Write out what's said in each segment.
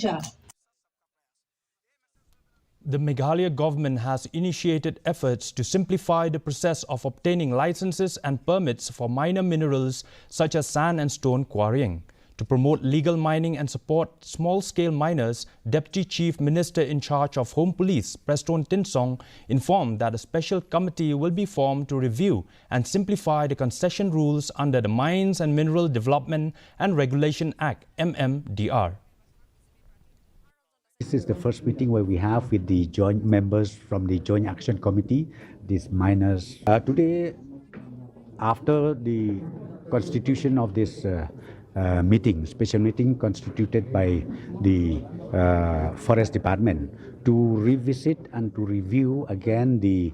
Raja. The Meghalaya government has initiated efforts to simplify the process of obtaining licenses and permits for minor minerals such as sand and stone quarrying. To promote legal mining and support small-scale miners, Deputy Chief Minister in charge of Home Police, Preston Tinsong, informed that a special committee will be formed to review and simplify the concession rules under the Mines and Mineral Development and Regulation Act, MMDR. This is the first meeting where we have with the joint members from the Joint Action Committee, these miners. Today, after the constitution of this special meeting constituted by the Forest Department to revisit and to review again the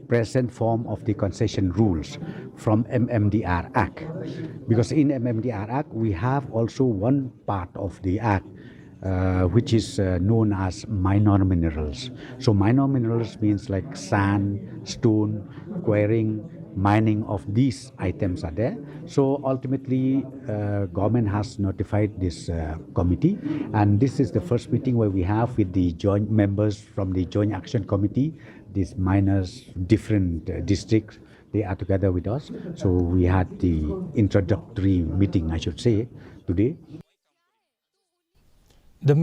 present form of the concession rules from MMDR Act. Because in MMDR Act, we have also one part of the Act which is known as minor minerals. So minor minerals means like sand, stone, quarrying, mining of these items are there. So ultimately, government has notified this committee, and this is the first meeting where we have with the joint members from the Joint Action Committee, these miners, different districts. They are together with us. So we had the introductory meeting, I should say, today.